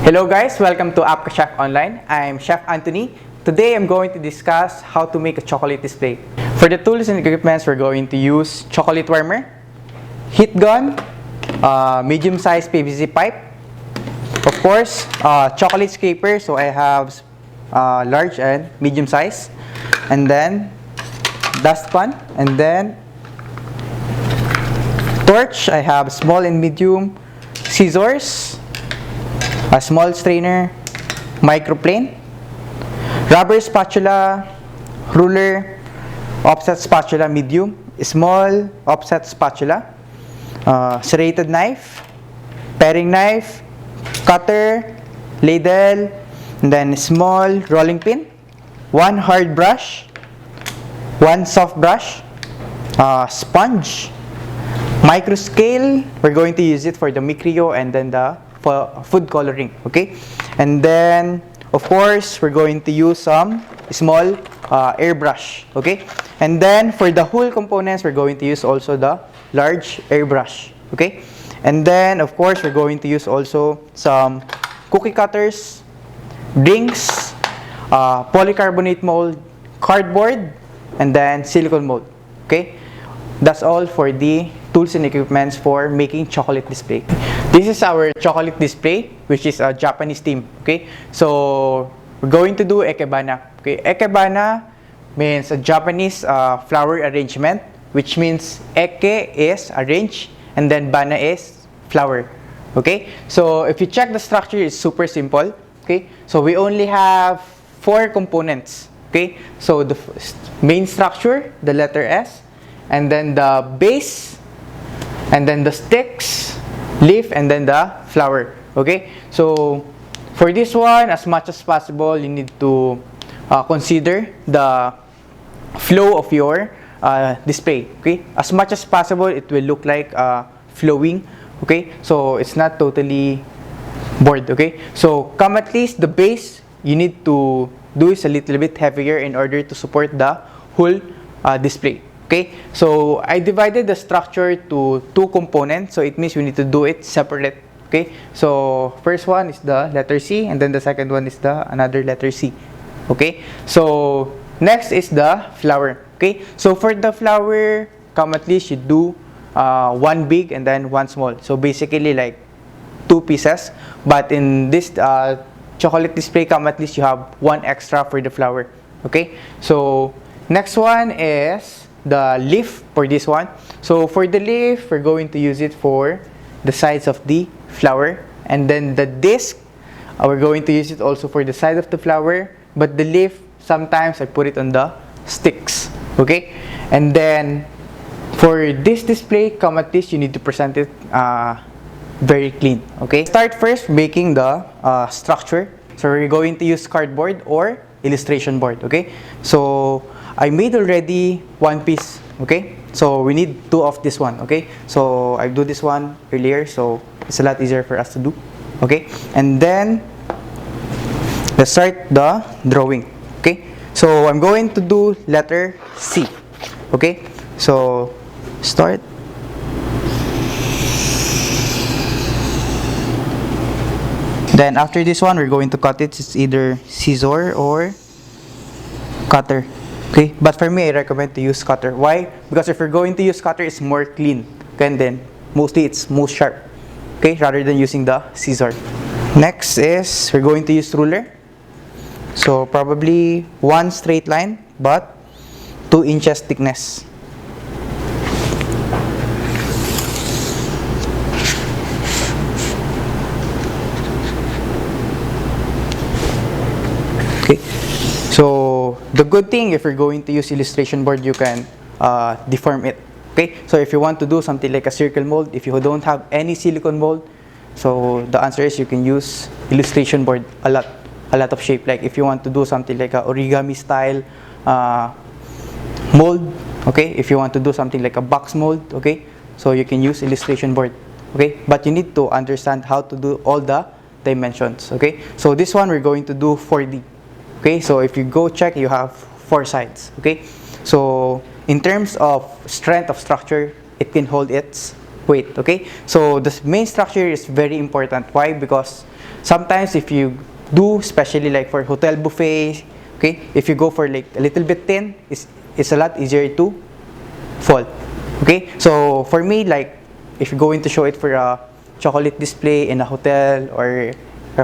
Hello guys, welcome to Chef Online. I'm Chef Anthony. Today I'm going to discuss how to make a chocolate display. For the tools and equipments, we're going to use chocolate warmer, heat gun, medium-sized PVC pipe, of course, chocolate scraper. So I have large and medium size, and then dustpan, and then torch. I have small and medium, scissors, a small strainer, microplane, rubber spatula, ruler, offset spatula medium, small offset spatula, serrated knife, paring knife, cutter, ladle, and then small rolling pin, one hard brush, one soft brush, sponge, micro scale. We're going to use it for the micro and then the food coloring, okay? And then of course we're going to use some small airbrush, okay? And then for the whole components, we're going to use also the large airbrush, okay? And then of course we're going to use also some cookie cutters, rings, polycarbonate mold, cardboard, and then silicone mold, okay? That's all for the tools and equipments for making chocolate display. This is our chocolate display, which is a Japanese theme, okay? So we're going to do ekebana, okay? Ekebana means a Japanese flower arrangement, which means eke is arrange and then bana is flower, okay? So if you check the structure, it's super simple, okay? So we only have 4 components, okay? So the main structure, the letter S, and then the base, and then the sticks, leaf, and then the flower, okay? So for this one, as much as possible, you need to consider the flow of your display, okay? As much as possible, it will look like flowing, okay? So it's not totally bored, okay? So come at least the base, you need to do is a little bit heavier in order to support the whole display. Okay, so I divided the structure to 2 components, so it means we need to do it separate. Okay, so first one is the letter C, and then the second one is the another letter C. Okay, so next is the flower. Okay, so for the flower, come at least you do 1 big and then 1 small. So basically like 2 pieces, but in this chocolate display, come at least you have 1 extra for the flower. Okay, so next one is the leaf for this one. So for the leaf, we're going to use it for the sides of the flower, and then the disc, we're going to use it also for the side of the flower, but the leaf, sometimes I put it on the sticks, okay? And then for this display, come at least you need to present it very clean, okay? Start first making the structure. So we're going to use cardboard or illustration board, okay? So I made already 1 piece, okay? So we need 2 of this one, okay? So I do this one earlier, so it's a lot easier for us to do, okay? And then let's start the drawing, okay? So I'm going to do letter C, okay? So start. Then after this one, we're going to cut it. It's either scissor or cutter. Okay, but for me, I recommend to use cutter. Why? Because if you're going to use cutter, it's more clean. Okay, and then mostly it's most sharp. Okay, rather than using the scissor. Next is we're going to use ruler. So probably 1 straight line, but 2 inches thickness. Okay. So the good thing, if you're going to use illustration board, you can deform it. Okay, so if you want to do something like a circle mold, if you don't have any silicone mold, so the answer is you can use illustration board a lot of shape. Like if you want to do something like a origami style mold, okay, if you want to do something like a box mold, okay, so you can use illustration board, okay, but you need to understand how to do all the dimensions. Okay, so this one we're going to do 4D. Okay, so if you go check, you have 4 sides. Okay, so in terms of strength of structure, it can hold its weight. Okay, so the main structure is very important. Why? Because sometimes if you do, especially like for hotel buffet, okay, if you go for like a little bit thin, it's a lot easier to fall. Okay, so for me, like if you're going to show it for a chocolate display in a hotel or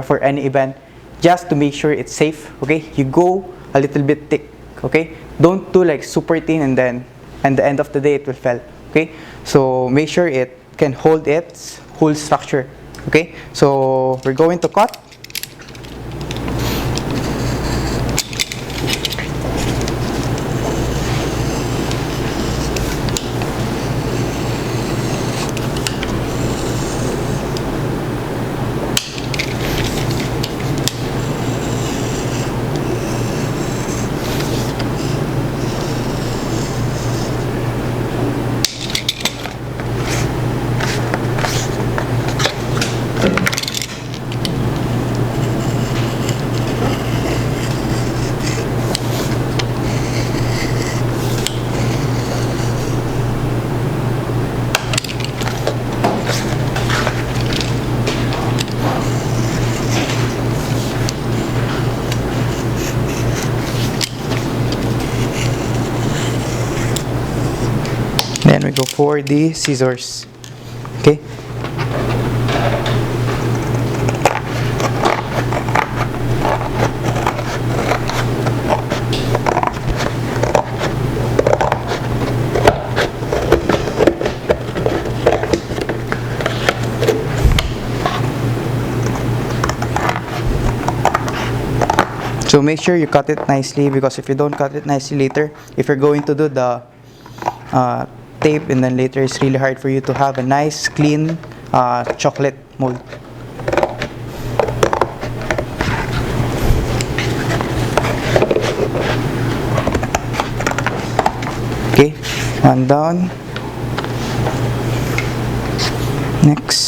for any event, just to make sure it's safe, okay, you go a little bit thick. Okay, don't do like super thin and then at the end of the day it will fall. Okay, so make sure it can hold its whole structure. Okay, so we're going to cut. Then we go for the scissors. Okay. So make sure you cut it nicely, because if you don't cut it nicely later, if you're going to do the tape and then later, it's really hard for you to have a nice clean chocolate mold. Okay, one down. Next.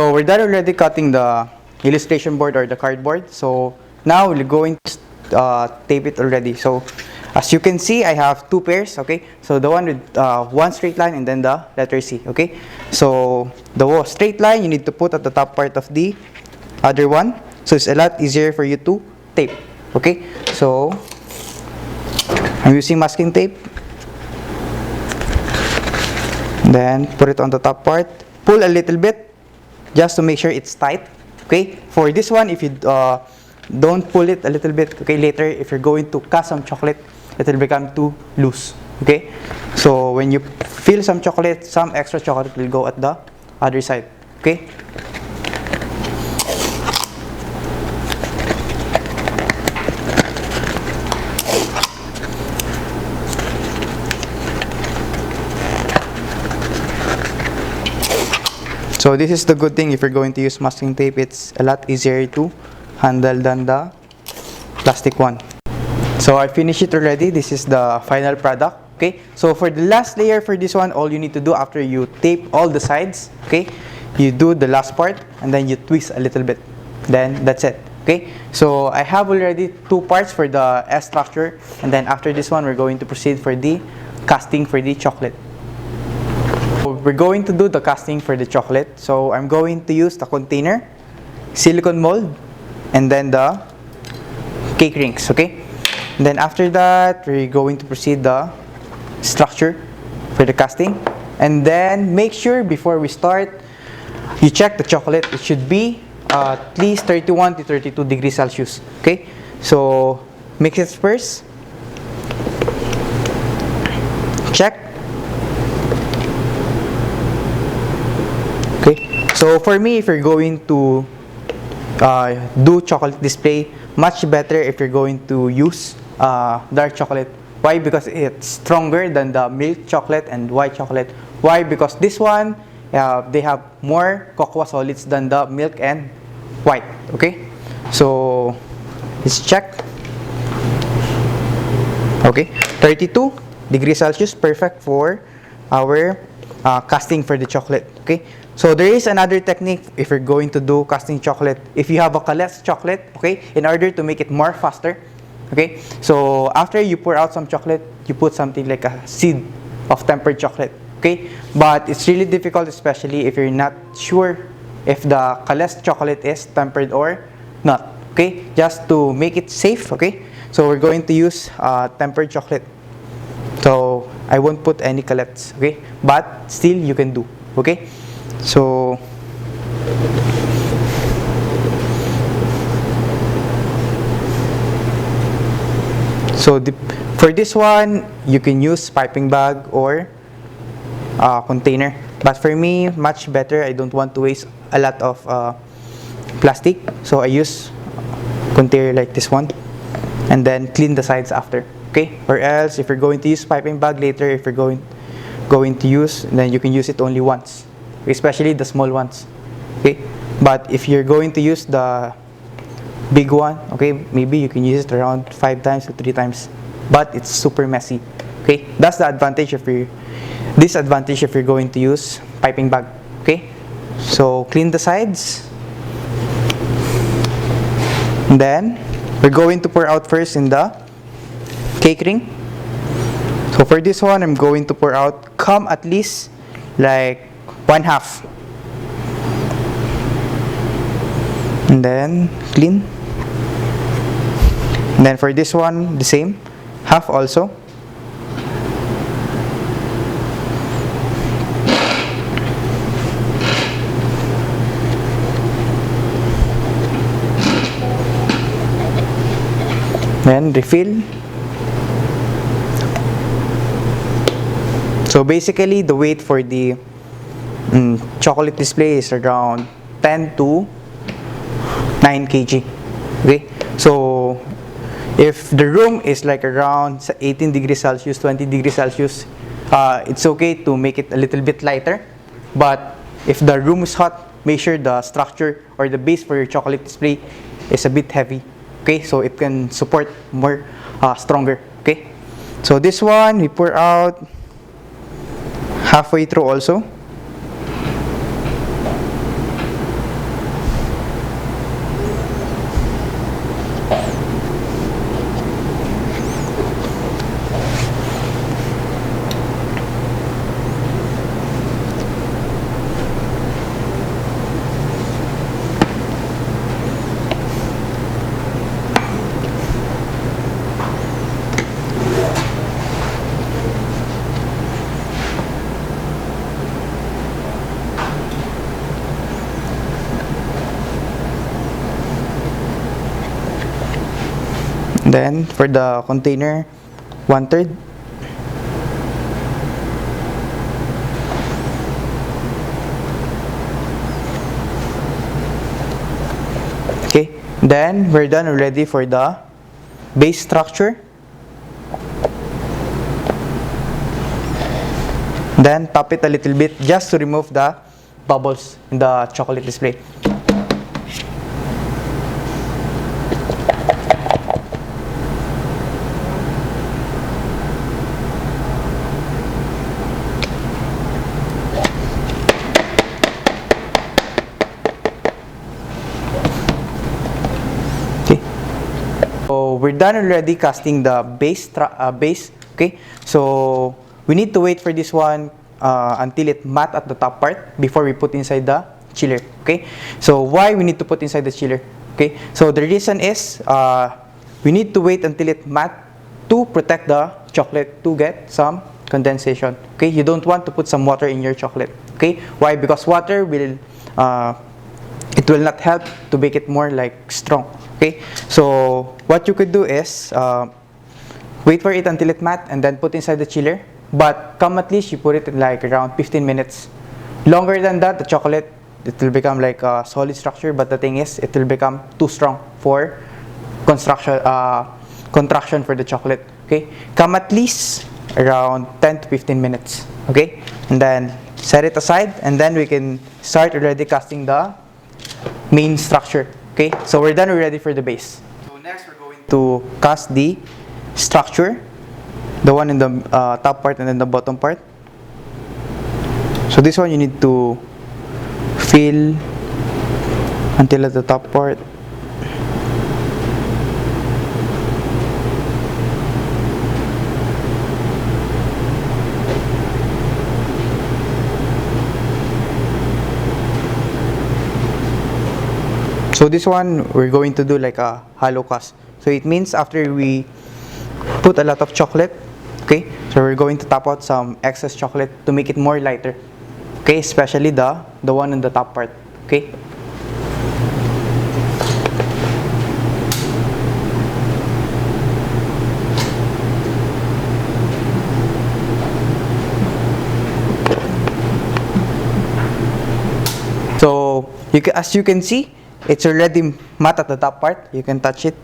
So we're done already cutting the illustration board or the cardboard. So now we're going to tape it already. So as you can see, I have two pairs. Okay, so the one with one straight line and then the letter C. Okay, so the straight line you need to put at the top part of the other one, so it's a lot easier for you to tape. Okay, so I'm using masking tape. Then put it on the top part. Pull a little bit, just to make sure it's tight. Okay, for this one, if you don't pull it a little bit, okay, later if you're going to cast some chocolate, it will become too loose. Okay, so when you feel some chocolate, some extra chocolate will go at the other side. Okay. So this is the good thing, if you're going to use masking tape, it's a lot easier to handle than the plastic one. So I finished it already. This is the final product. Okay, so for the last layer for this one, all you need to do after you tape all the sides, okay, you do the last part and then you twist a little bit. Then that's it. Okay, so I have already two parts for the S structure, and then after this one, we're going to proceed for the casting for the chocolate. We're going to do the casting for the chocolate. So I'm going to use the container, silicone mold, and then the cake rings. Okay, and then after that, we're going to proceed the structure for the casting. And then make sure before we start, you check the chocolate. It should be at least 31 to 32 degrees Celsius. Okay, so mix it first. Check. So for me, if you're going to do chocolate display, much better if you're going to use dark chocolate. Why? Because it's stronger than the milk chocolate and white chocolate. Why? Because this one, they have more cocoa solids than the milk and white. Okay, so let's check. Okay, 32 degrees Celsius, perfect for our casting for the chocolate. Okay, so there is another technique if you're going to do casting chocolate. If you have a less chocolate, okay, in order to make it more faster, okay, so after you pour out some chocolate, you put something like a seed of tempered chocolate. Okay, but it's really difficult, especially if you're not sure if the less chocolate is tempered or not. Okay, just to make it safe. Okay, so we're going to use tempered chocolate. So I won't put any collets, okay, but still you can do. Okay, so for this one you can use piping bag or container, but for me much better, I don't want to waste a lot of plastic, so I use container like this one, and then clean the sides after. Okay, or else if you're going to use piping bag later, if you're going to use, then you can use it only once, especially the small ones. Okay, but if you're going to use the big one, okay, maybe you can use it around 5 times to 3 times, but it's super messy. Okay, that's the advantage if you're disadvantage if you're going to use piping bag. Okay, so clean the sides, and then we're going to pour out first in the cake ring. So for this one, I'm going to pour out at least like 1/2, and then clean. And then for this one, the same, half also. Then refill. So basically the weight for the chocolate display is around 10 to 9 kg. Okay, so if the room is like around 18 degrees Celsius, 20 degrees Celsius, it's okay to make it a little bit lighter. But if the room is hot, make sure the structure or the base for your chocolate display is a bit heavy. Okay, so it can support more stronger. Okay, so this one we pour out halfway through also. Then for the container, 1/3. Okay, then we're done already for the base structure. Then top it a little bit just to remove the bubbles in the chocolate display. So we're done already casting the base. Okay, so we need to wait for this one until it matte at the top part before we put inside the chiller. Okay, so why we need to put inside the chiller? Okay, so the reason is we need to wait until it matte to protect the chocolate to get some condensation. Okay, you don't want to put some water in your chocolate. Okay, why? Because water will it will not help to make it more like strong. Okay, so what you could do is wait for it until it matte and then put inside the chiller, but at least you put it in like around 15 minutes. Longer than that, the chocolate, it will become like a solid structure, but the thing is it will become too strong for contraction for the chocolate. Okay, at least around 10 to 15 minutes. Okay, and then set it aside, and then we can start already casting the main structure. Okay, so we're done already for the base. So next we're going to cast the structure, the one in the top part and then the bottom part. So this one you need to fill until at the top part. So this one we're going to do like a hollow cast. So it means after we put a lot of chocolate, okay, so we're going to tap out some excess chocolate to make it more lighter, okay, especially the one on the top part, okay. So as you can see, it's already matte at the top part. You can touch it,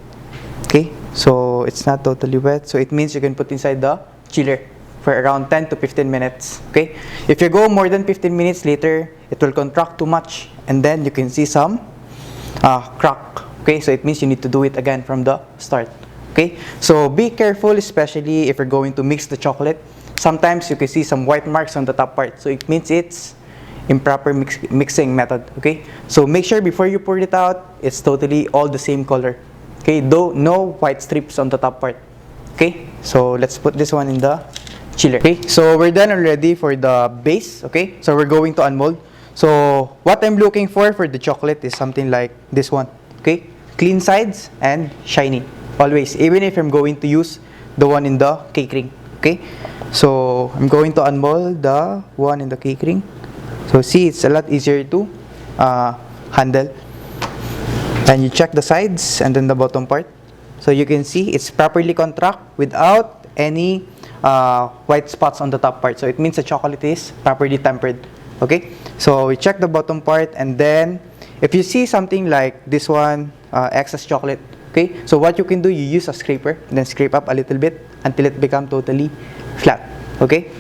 okay, so it's not totally wet, so it means you can put inside the chiller for around 10 to 15 minutes, okay. If you go more than 15 minutes later, it will contract too much and then you can see some crack, okay, so it means you need to do it again from the start, okay. So be careful, especially if you're going to mix the chocolate. Sometimes you can see some white marks on the top part, so it means it's improper mixing method, okay. So make sure before you pour it out, it's totally all the same color, okay, though no white strips on the top part, okay. So let's put this one in the chiller, okay. So we're done already for the base, okay. So we're going to unmold. So what I'm looking for the chocolate is something like this one, okay, clean sides and shiny always, even if I'm going to use the one in the cake ring, okay. So I'm going to unmold the one in the cake ring. So see, it's a lot easier to handle. And you check the sides and then the bottom part. So you can see it's properly contract without any white spots on the top part. So it means the chocolate is properly tempered. Okay. So we check the bottom part, and then if you see something like this one, excess chocolate. Okay. So what you can do, you use a scraper and then scrape up a little bit until it becomes totally flat. Okay.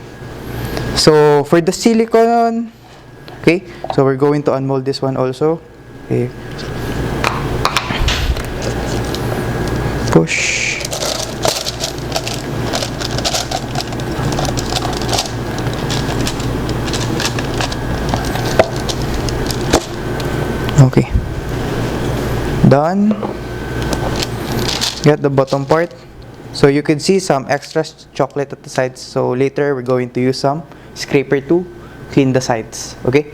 So for the silicone. Okay, so we're going to unmold this one also. Okay. Push. Okay. Done. Get the bottom part. So you can see some extra chocolate at the sides. So later we're going to use some scraper to clean the sides, okay.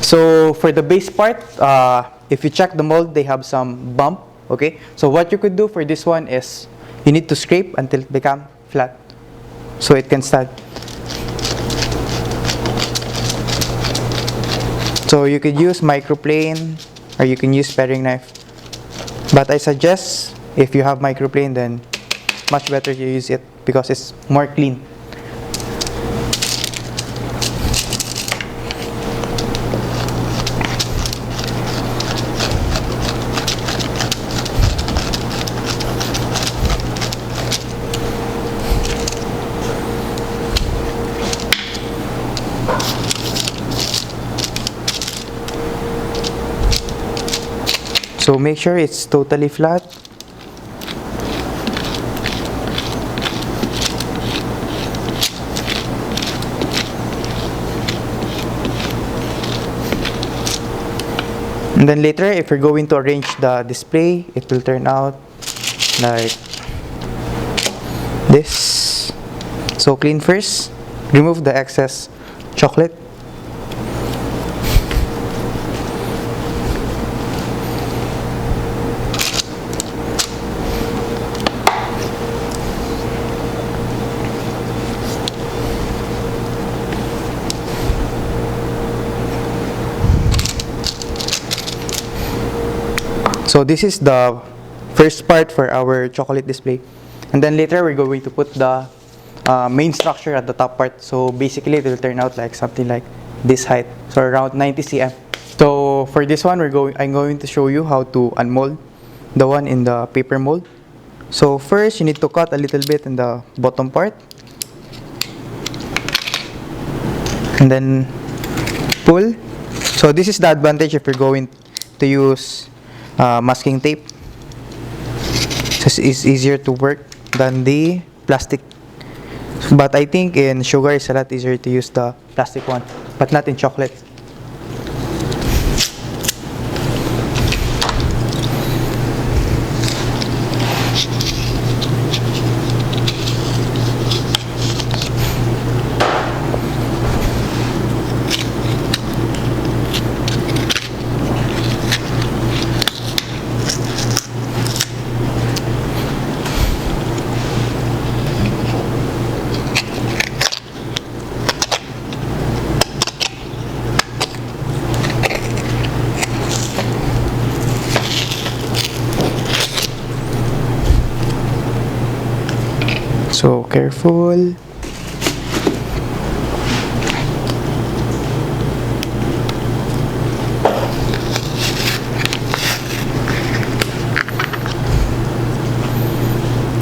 So for the base part, if you check the mold, they have some bump, okay. So what you could do for this one is you need to scrape until it becomes flat, so it can stand. So you could use microplane or you can use paring knife, but I suggest if you have microplane, then much better you use it because it's more clean. So make sure it's totally flat. And then later, if you're going to arrange the display, it will turn out like this. So clean first, remove the excess chocolate. So this is the first part for our chocolate display, and then later we're going to put the main structure at the top part. So basically it will turn out like something like this height, so around 90 cm. So for this one I'm going to show you how to unmold the one in the paper mold. So first you need to cut a little bit in the bottom part, and then pull. So this is the advantage if you're going to use masking tape. It's easier to work than the plastic, but I think in sugar it's a lot easier to use the plastic one, but not in chocolate. So careful.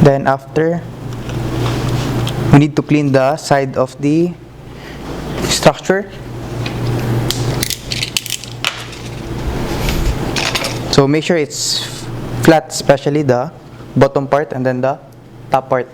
Then after, we need to clean the side of the structure. So make sure it's flat, especially the bottom part and then the top part.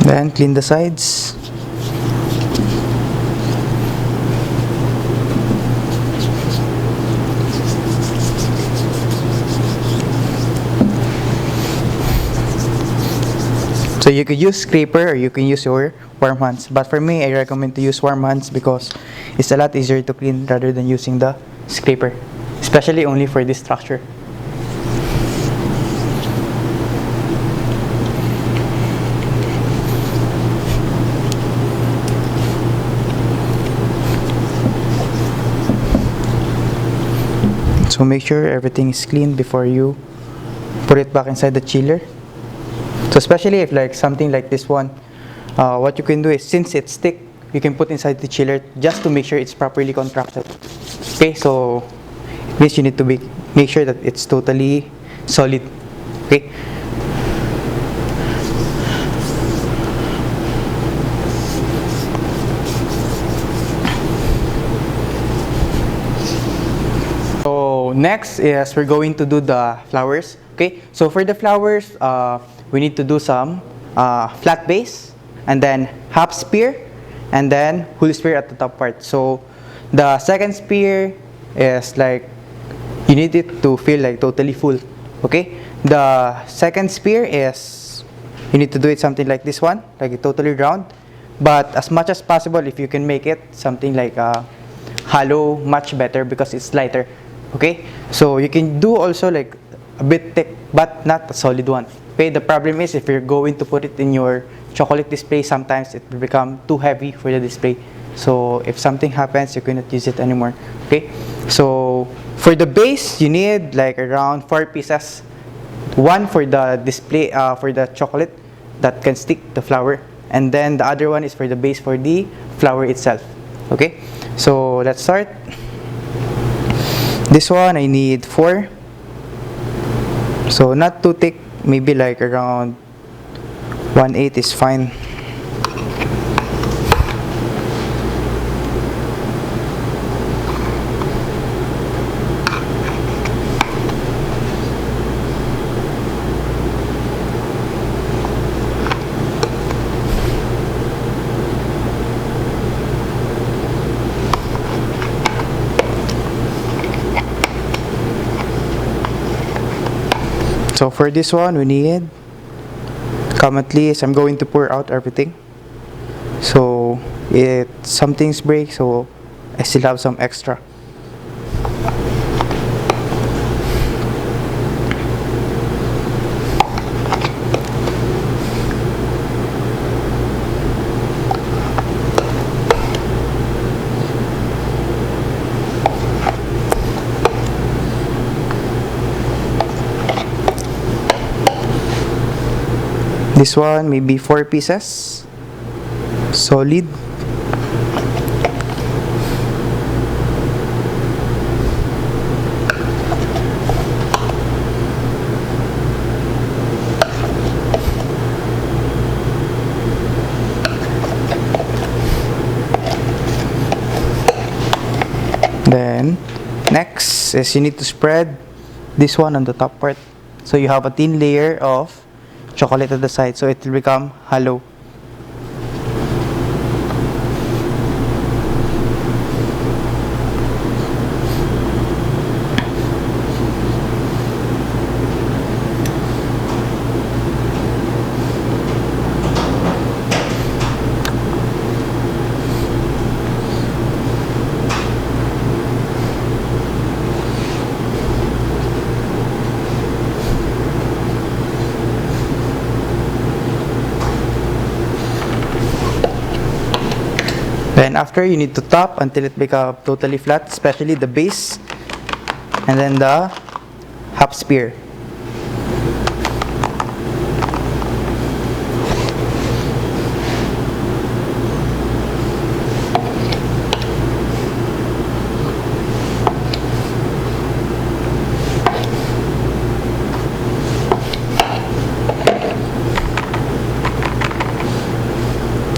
Then clean the sides. So you could use scraper or you can use your warm hands, but for me I recommend to use warm hands because it's a lot easier to clean rather than using the scraper, especially only for this structure. So make sure everything is clean before you put it back inside the chiller. So especially if like something like this one, what you can do is, since it's thick, you can put inside the chiller just to make sure it's properly contracted. Okay, so it means you need to make sure that it's totally solid. Okay. So next is we're going to do the flowers. Okay, so for the flowers, we need to do some flat base, and then half spear, and then whole spear at the top part. So the second spear is like, you need it to feel like totally full. Okay, the second spear is, you need to do it something like this one, like totally round, but as much as possible, if you can make it something like hollow, much better because it's lighter. Okay, so you can do also like a bit thick, but not a solid one. Okay, the problem is if you're going to put it in your chocolate display, sometimes it will become too heavy for the display. So if something happens, you cannot use it anymore. Okay, so for the base, you need like around 4 pieces. One for the display, for the chocolate that can stick the flower, and then the other one is for the base for the flower itself. Okay, so let's start. This one I need 4. So not too thick, maybe like around 1/8 is fine. So for this one, we need, currently is I'm going to pour out everything. So if something's break, so I still have some extra. This one maybe 4 pieces, solid. Then next is you need to spread this one on the top part, so you have a thin layer of chocolate at the side, so it will become hollow. Then after, you need to top until it becomes totally flat, especially the base and then the half sphere.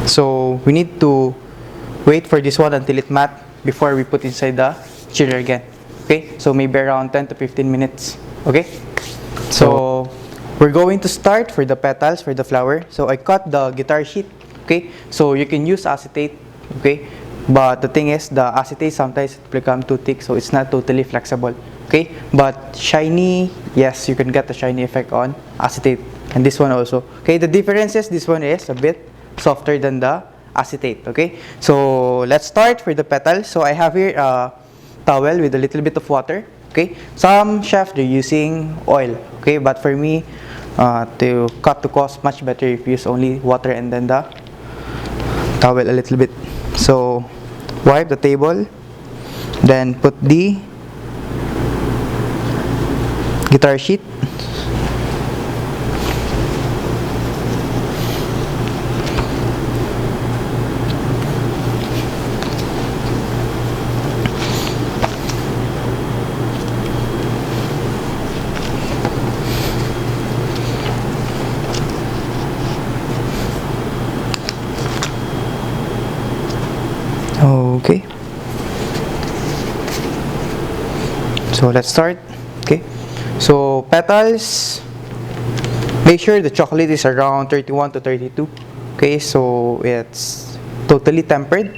So we need to wait for this one until it matte before we put inside the chiller again. Okay, so maybe around 10 to 15 minutes. Okay, so we're going to start for the petals, for the flower. So I cut the guitar sheet. Okay, so you can use acetate. Okay, but the thing is, the acetate sometimes it become too thick, so it's not totally flexible. Okay, but shiny, yes, you can get the shiny effect on acetate, and this one also. Okay, the difference is this one is a bit softer than the acetate. Okay, so let's start for the petals. So I have here a towel with a little bit of water. Okay, some chefs they're using oil. Okay, but for me, to cut the cost, much better if you use only water and then the towel a little bit. So wipe the table, then put the guitar sheet. Okay, so let's start. Okay, so petals, make sure the chocolate is around 31 to 32. Okay, so it's totally tempered.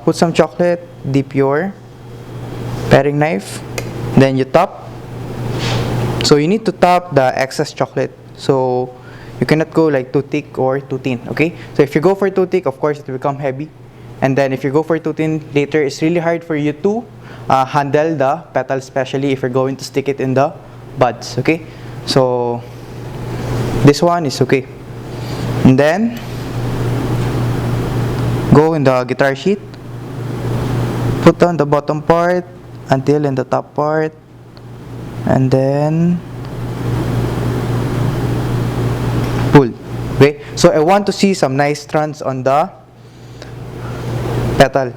Put some chocolate, dip your paring knife, then you top. So you need to top the excess chocolate, so you cannot go like too thick or too thin. Okay, so if you go for too thick, of course it will become heavy, and then if you go for too thin, later it's really hard for you to handle the petal, especially if you're going to stick it in the buds. Okay, so this one is okay, and then go in the guitar sheet, put on the bottom part until in the top part, and then pull. Okay, so I want to see some nice strands on the petal.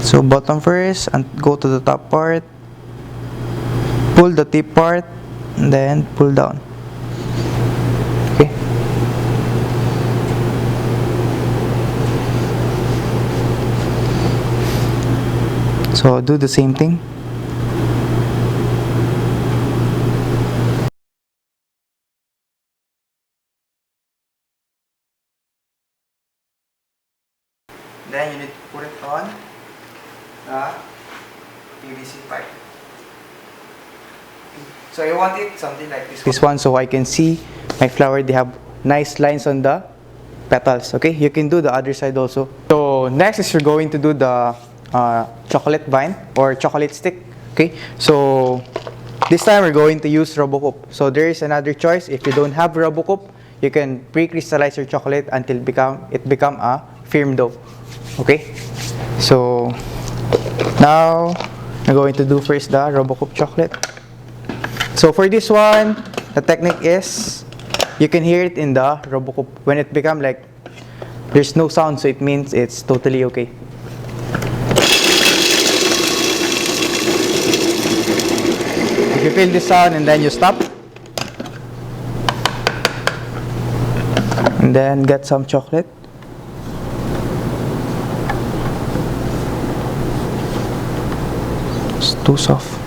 So bottom first and go to the top part, pull the tip part, and then pull down. Okay, so do the same thing. Then you need to put it on the PVC pipe. So I want it something like this one, so I can see my flower. They have nice lines on the petals. Okay, you can do the other side also. So next is you're going to do the chocolate vine or chocolate stick. Okay, so this time we're going to use Robocoop. So there is another choice. If you don't have Robocoop, you can pre-crystallize your chocolate until it become a firm dough. Okay, so now I'm going to do first the Robocoop chocolate. So for this one, the technique is you can hear it in the Robocoop. When it become like there's no sound, so it means it's totally okay. If you feel the sound and then you stop, and then get some chocolate. It's too soft.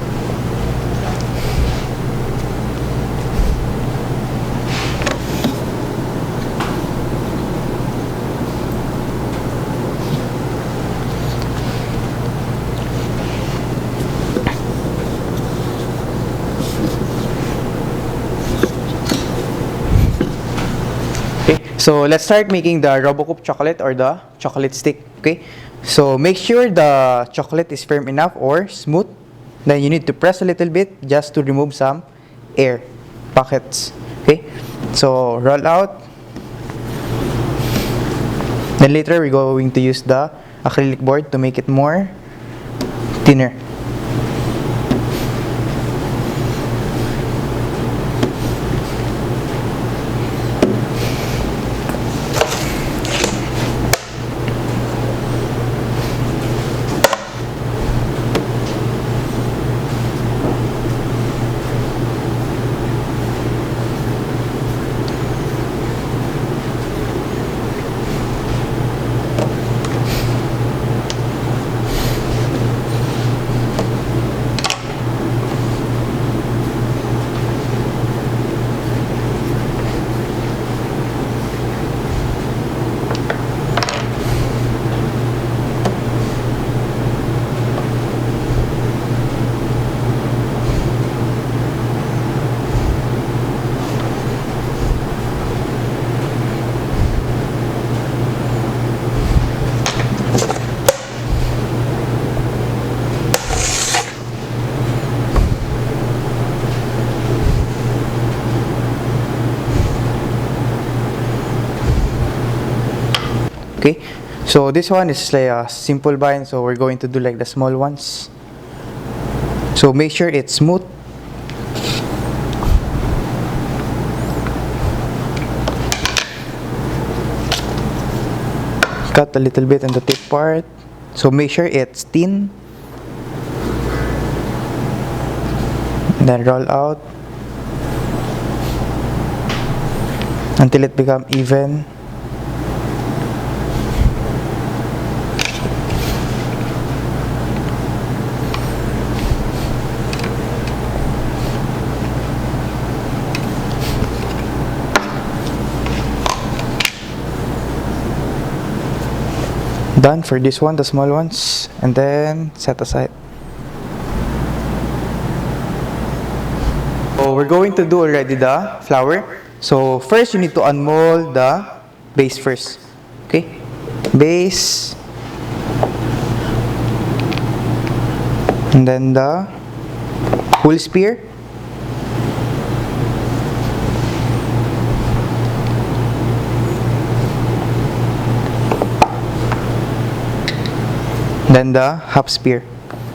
So let's start making the Robocoop chocolate or the chocolate stick. Okay, so make sure the chocolate is firm enough or smooth. Then you need to press a little bit just to remove some air pockets. Okay, so roll out. Then later we're going to use the acrylic board to make it more thinner. Okay, so this one is like a simple vine, so we're going to do like the small ones. So make sure it's smooth. Cut a little bit on the tip part. So make sure it's thin. Then roll out until it becomes even. Done for this one, the small ones, and then set aside. So we're going to do already the flower. So first you need to unmold the base first. Okay, base, and then the whole spear. Then the half spear.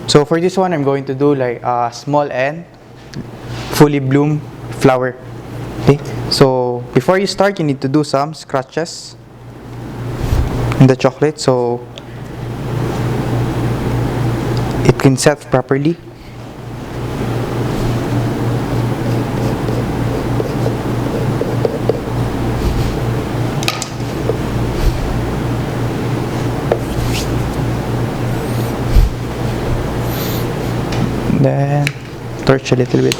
So for this one, I'm going to do like a small and fully bloom flower. Okay. So before you start, you need to do some scratches in the chocolate so it can set properly. Then torch a little bit.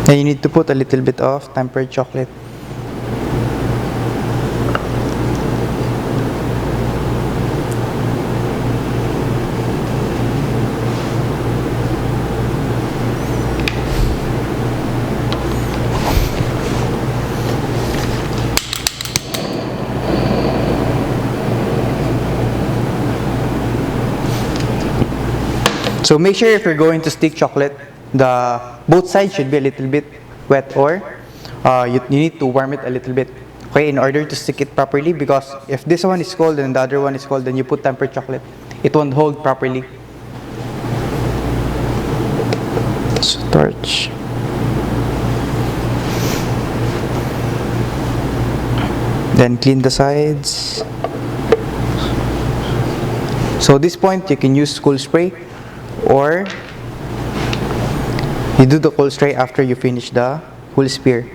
Then you need to put a little bit of tempered chocolate. So make sure if you're going to stick chocolate, both sides should be a little bit wet, or you need to warm it a little bit, okay, in order to stick it properly, because if this one is cold and the other one is cold, then you put tempered chocolate, it won't hold properly. So torch. Then clean the sides. So at this point you can use cool spray, or you do the cold spray after you finish the whole spear.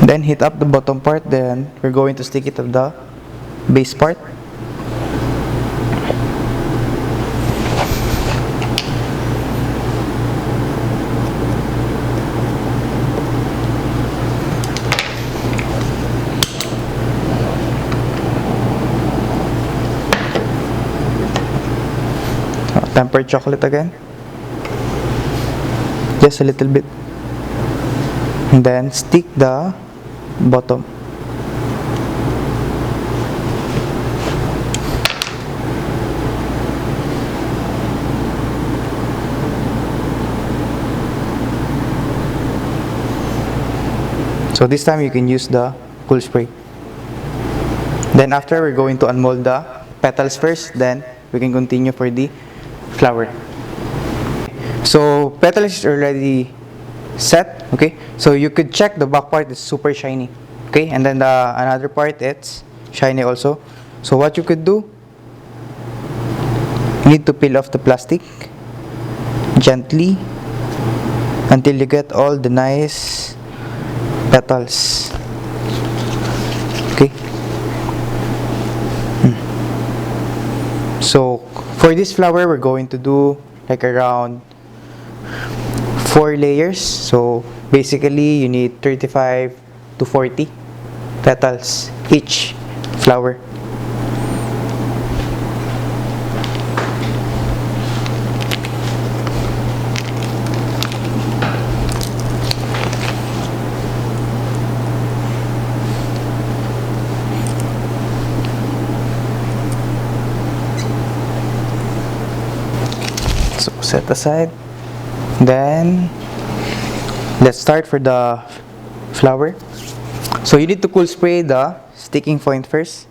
Then heat up the bottom part, then we're going to stick it to the base part. Tempered chocolate again, just a little bit, and then stick the bottom. So this time you can use the cool spray. Then after, we're going to unmold the petals first, then we can continue for the flower. So petals is already set, okay, so you could check the back part is super shiny, okay, and then the another part, it's shiny also. So what you could do, you need to peel off the plastic gently until you get all the nice petals, okay. So for this flower, we're going to do like around 4 layers. So basically you need 35 to 40 petals each flower. So set aside. Then let's start for the flower. So you need to cool spray the sticking point first.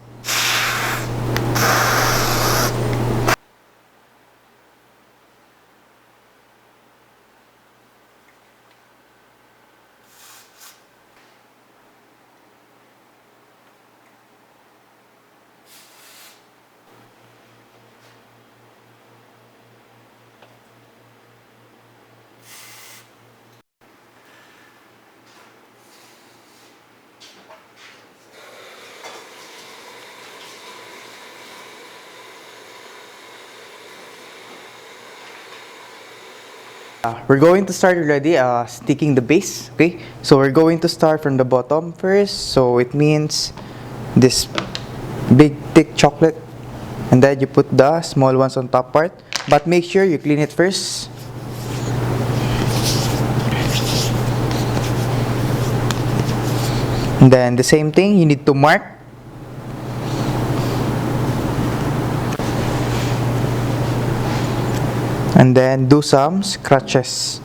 We're going to start already sticking the base, okay? So we're going to start from the bottom first. So it means this big thick chocolate, and then you put the small ones on top part, but make sure you clean it first. And then the same thing, you need to mark. And then do some scratches.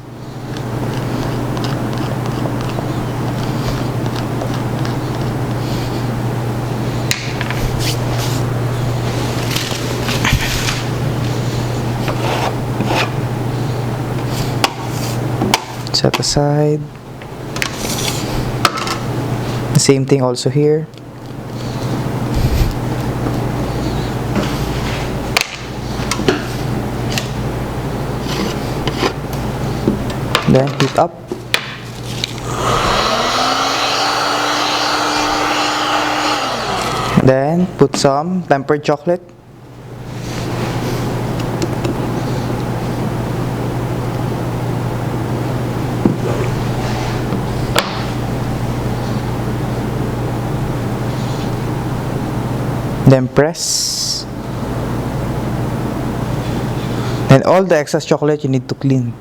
Set aside. The same thing also here. Then heat up. Then put some tempered chocolate. Then press. And all the excess chocolate you need to clean.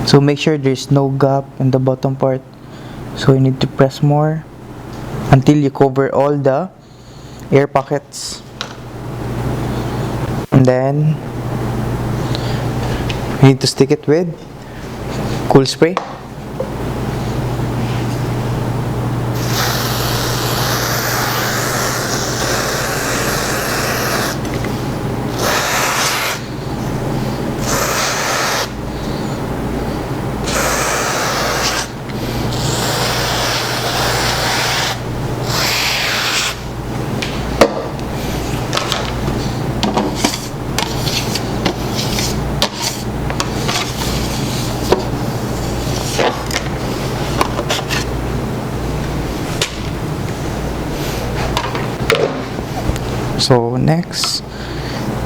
So make sure there's no gap in the bottom part. So you need to press more until you cover all the air pockets. And then you need to stick it with cool spray. So next,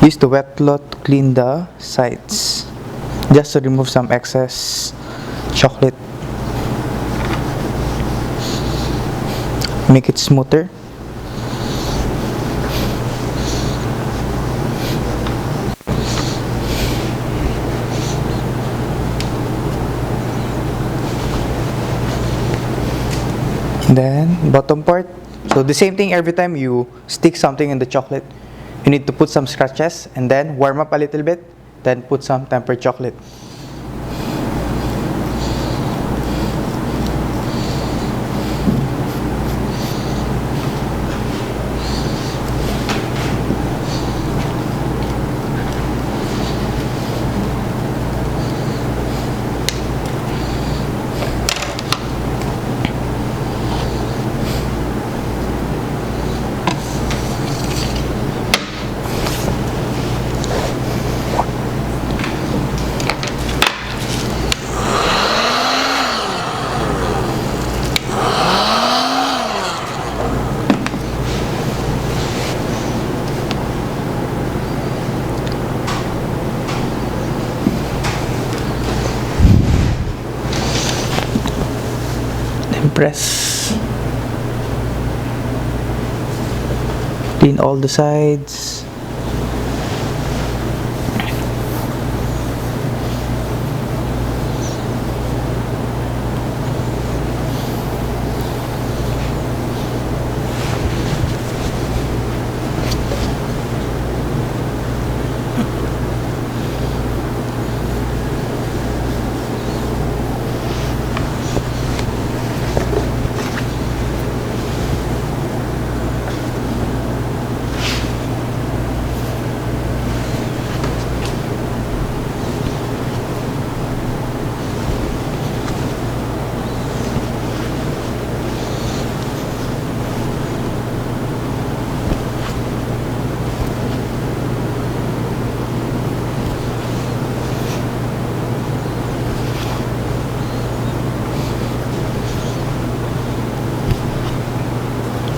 use the wet cloth to clean the sides, just to remove some excess chocolate. Make it smoother. Then bottom part. So the same thing every time you stick something in the chocolate. You need to put some scratches and then warm up a little bit, then put some tempered chocolate. Press, clean all the sides.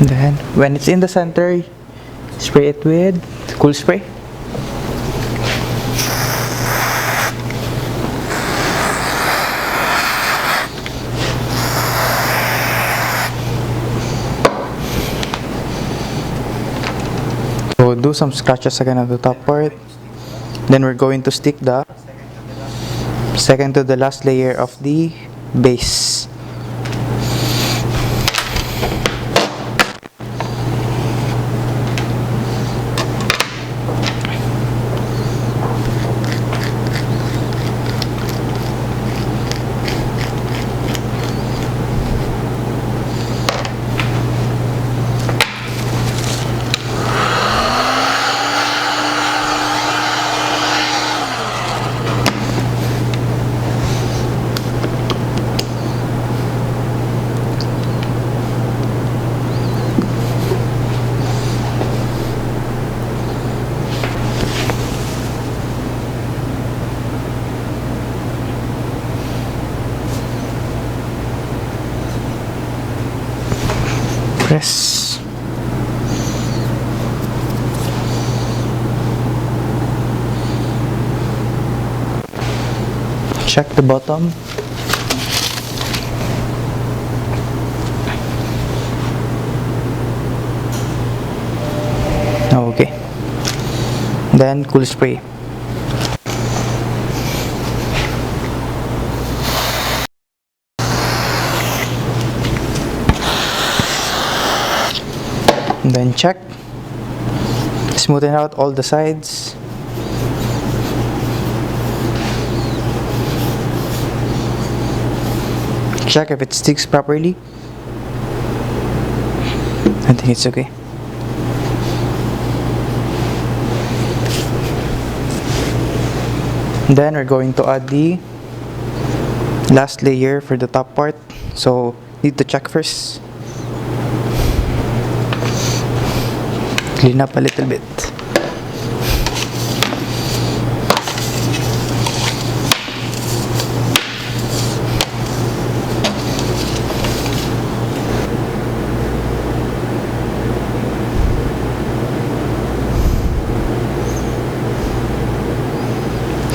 Then when it's in the center, spray it with cool spray. So do some scratches again on the top part. Then we're going to stick the second to the last layer of the base. Press. Check the bottom. Okay. Then cool spray. And then check. Smoothen out all the sides. Check if it sticks properly. I think it's okay. Then we're going to add the last layer for the top part. So need to check first. Clean up a little bit.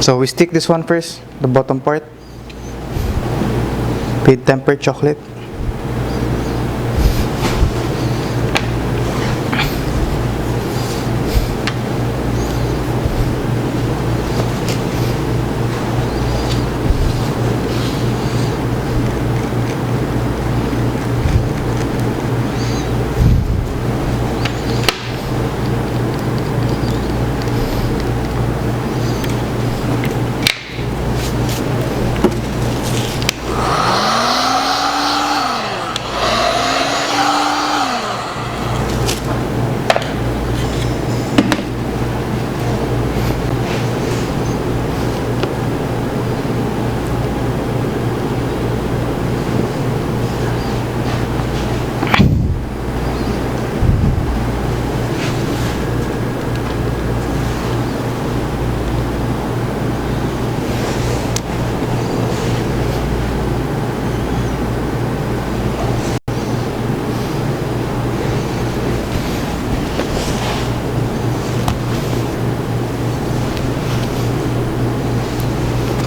So we stick this one first, the bottom part, with tempered chocolate.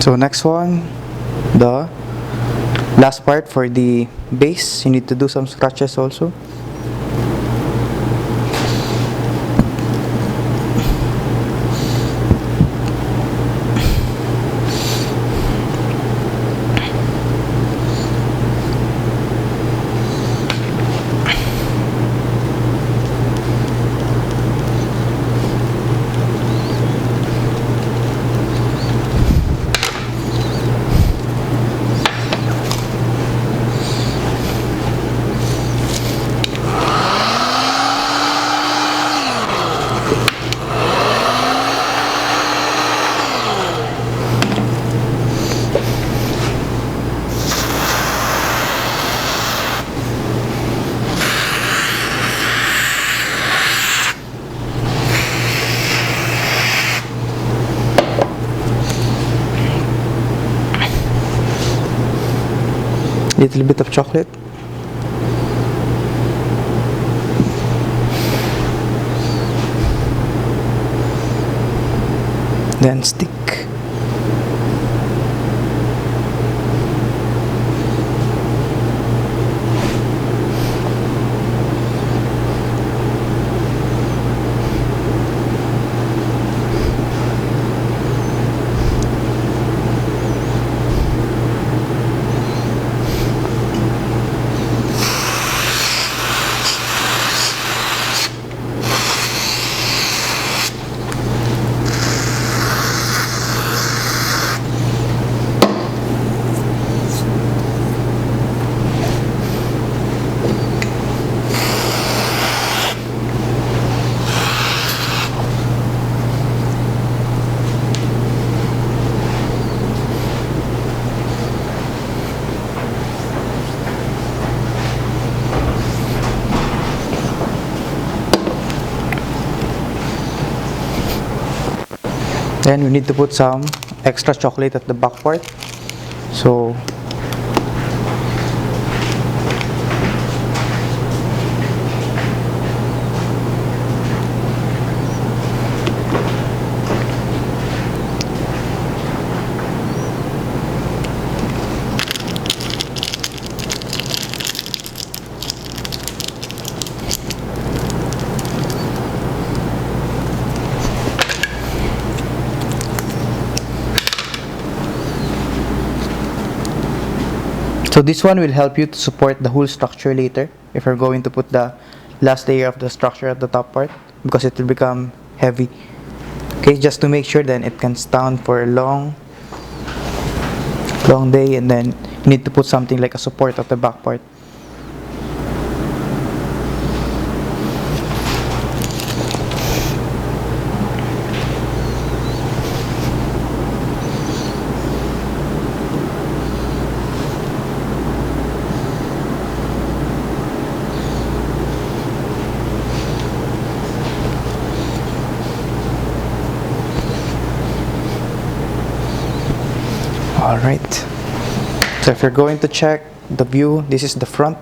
So next one, the last part for the base, you need to do some scratches also. Little bit of chocolate. Then stick. Then we need to put some extra chocolate at the back part. So this one will help you to support the whole structure later if you're going to put the last layer of the structure at the top part, because it will become heavy. Okay, just to make sure then it can stand for a long day, and then you need to put something like a support at the back part. Alright, so if you're going to check the view, this is the front.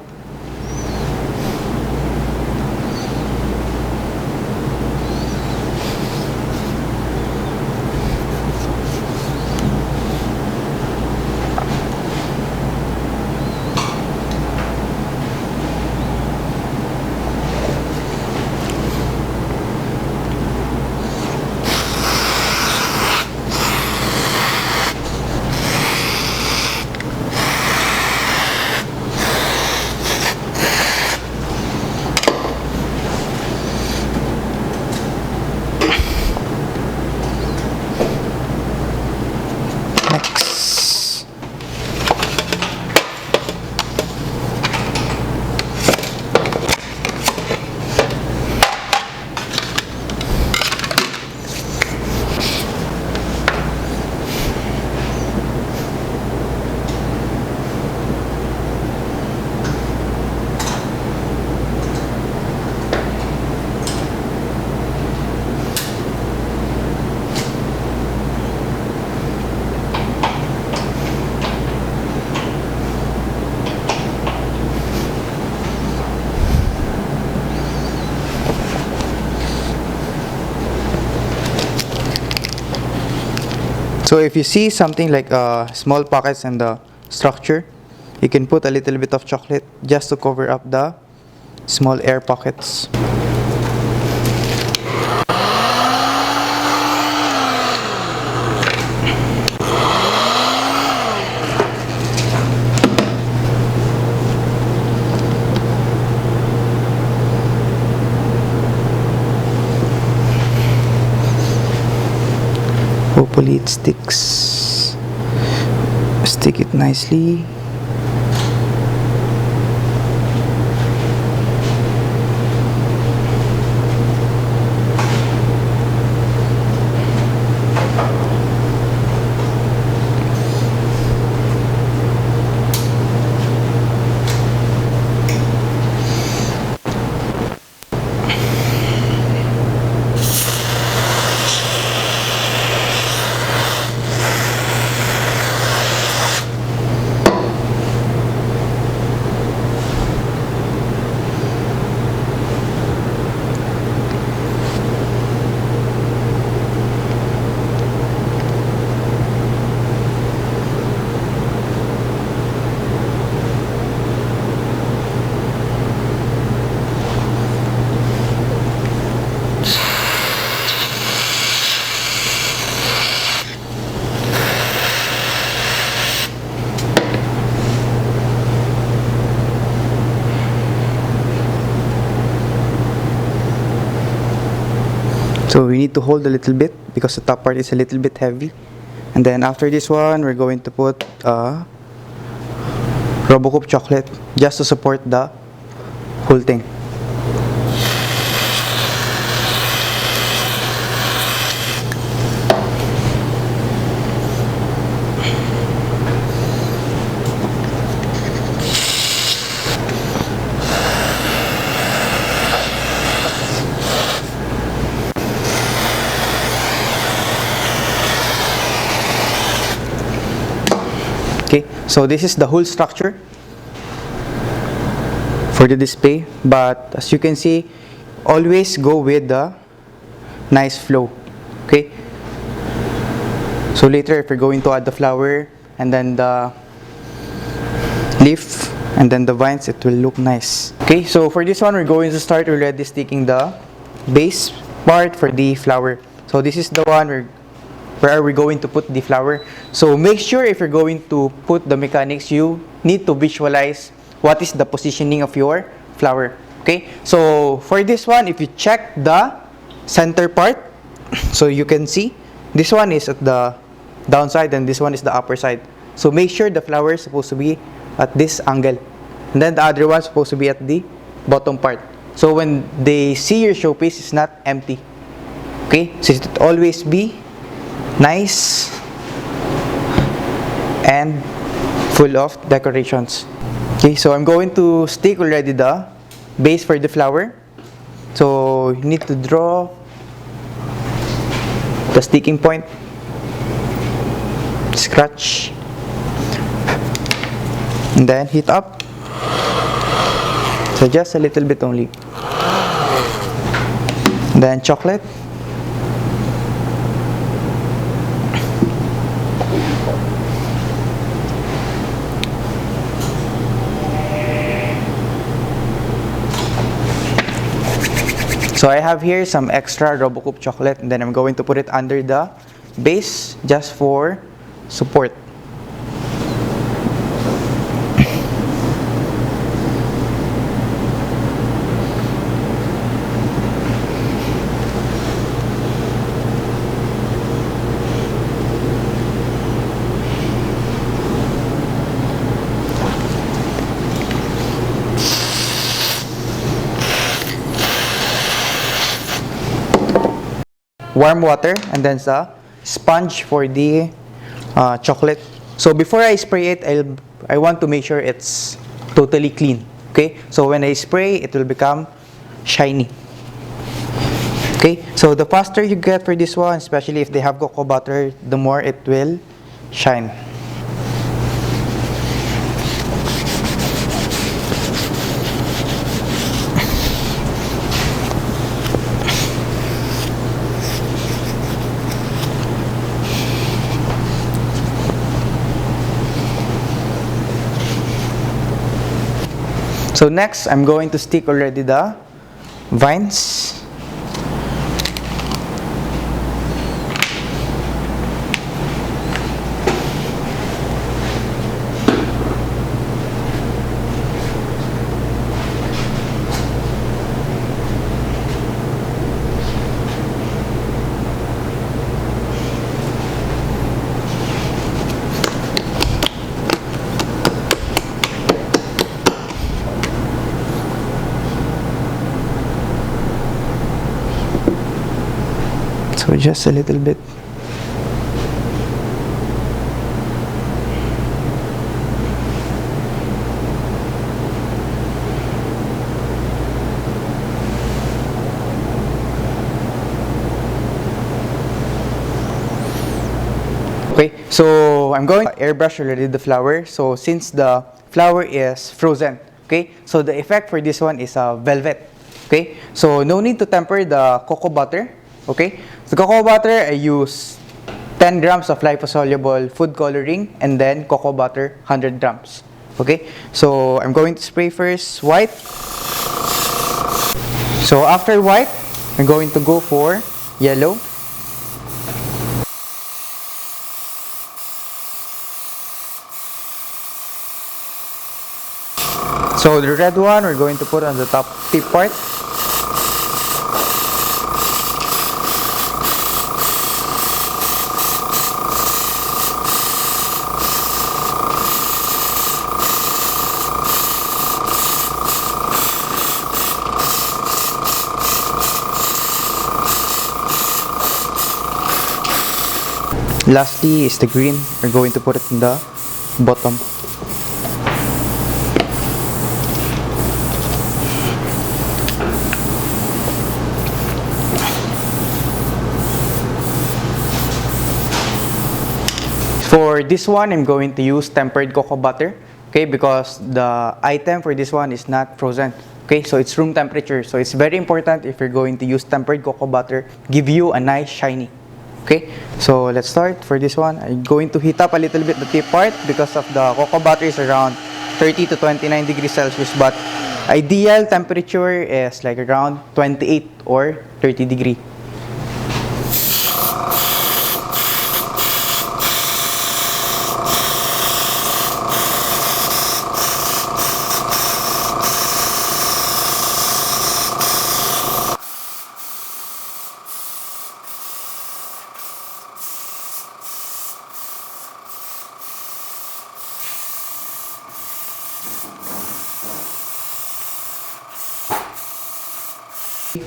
So if you see something like small pockets in the structure, you can put a little bit of chocolate just to cover up the small air pockets. Hopefully it sticks. Stick it nicely. So we need to hold a little bit because the top part is a little bit heavy. And then after this one, we're going to put Robocop chocolate just to support the whole thing. So this is the whole structure for the display, but as you can see, always go with the nice flow. Okay, so later if you're going to add the flower and then the leaf and then the vines, it will look nice. Okay, so for this one, we're going to start already sticking the base part for the flower. So this is the one where we're going to put the flower. So make sure if you're going to put the mechanics, you need to visualize what is the positioning of your flower. Okay, so for this one, if you check the center part, so you can see this one is at the downside and this one is the upper side. So make sure the flower is supposed to be at this angle, and then the other one is supposed to be at the bottom part. So when they see your showpiece, it's not empty. Okay, so it should always be nice and full of decorations. Okay, so I'm going to stick already the base for the flower. So you need to draw the sticking point, scratch, and then heat up. So just a little bit only. Then chocolate. So I have here some extra Robocoop chocolate, and then I'm going to put it under the base just for support. Warm water and then the sponge for the chocolate. So before I spray it, I want to make sure it's totally clean. Okay, so when I spray, it will become shiny. Okay, so the faster you get for this one, especially if they have cocoa butter, the more it will shine. So next, I'm going to stick already the vines. So just a little bit. Okay, so I'm going to airbrush already the flower. So since the flower is frozen, okay, so the effect for this one is velvet. Okay, so no need to temper the cocoa butter. Okay, the cocoa butter, I use 10 grams of liposoluble food coloring and then cocoa butter 100 grams. Okay, so I'm going to spray first white. So after white, I'm going to go for yellow. So the red one, we're going to put on the top tip part. Lastly is the green. We're going to put it in the bottom. For this one, I'm going to use tempered cocoa butter, okay, because the item for this one is not frozen. Okay, so it's room temperature. So it's very important if you're going to use tempered cocoa butter, give you a nice shiny. Okay, so let's start. For this one, I'm going to heat up a little bit the tip part because of the cocoa butter is around 30 to 29 degrees Celsius, but ideal temperature is like around 28 or 30 degree.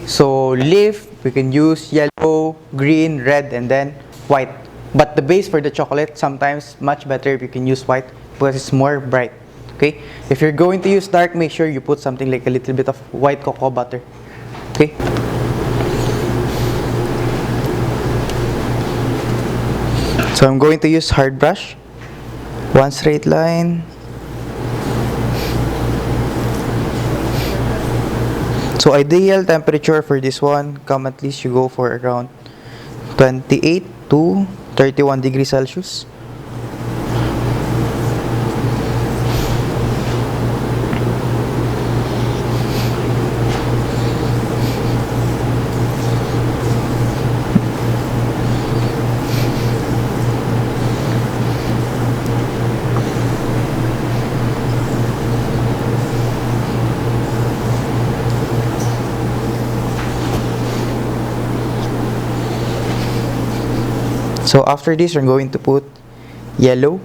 So leaf, we can use yellow, green, red, and then white. But the base for the chocolate, sometimes much better if you can use white because it's more bright. Okay, if you're going to use dark, make sure you put something like a little bit of white cocoa butter. Okay. So I'm going to use hard brush, one straight line. So ideal temperature for this one, come at least you go for around 28 to 31 degrees Celsius. So after this, we're going to put yellow.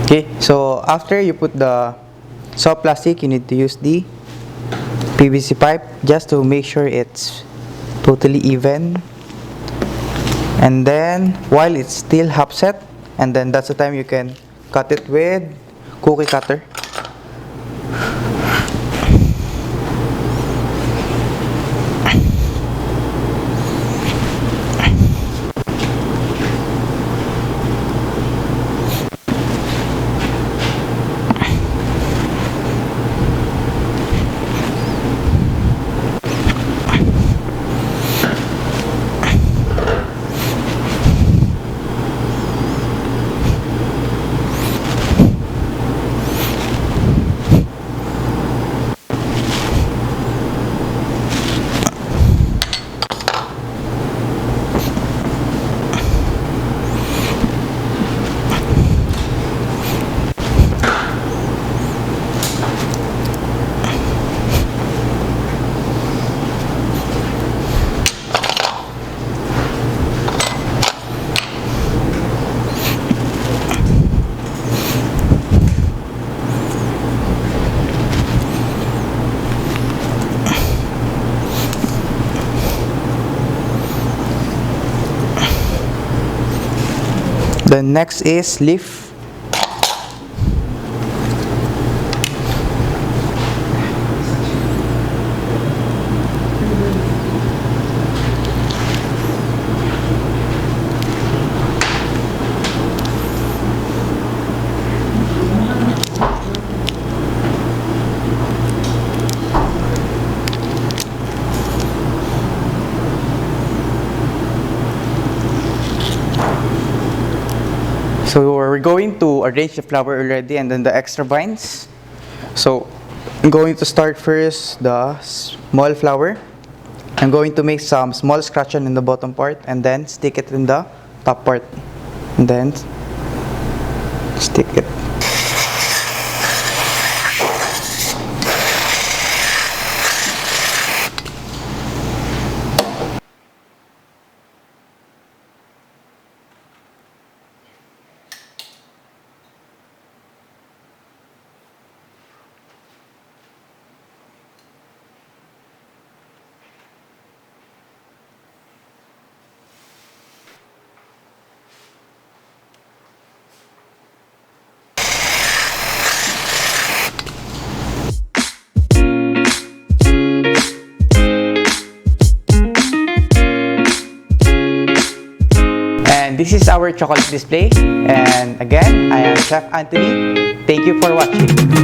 Okay, so after you put the soft plastic, you need to use the PVC pipe just to make sure it's totally even. And then while it's still half set, and then that's the time you can cut it with cookie cutter. The next is leaf. So we're going to arrange the flower already and then the extra vines. So I'm going to start first the small flower. I'm going to make some small scratch in the bottom part and then stick it in the top part. And then stick it. And this is our chocolate display. And again, I am Chef Anthony. Thank you for watching.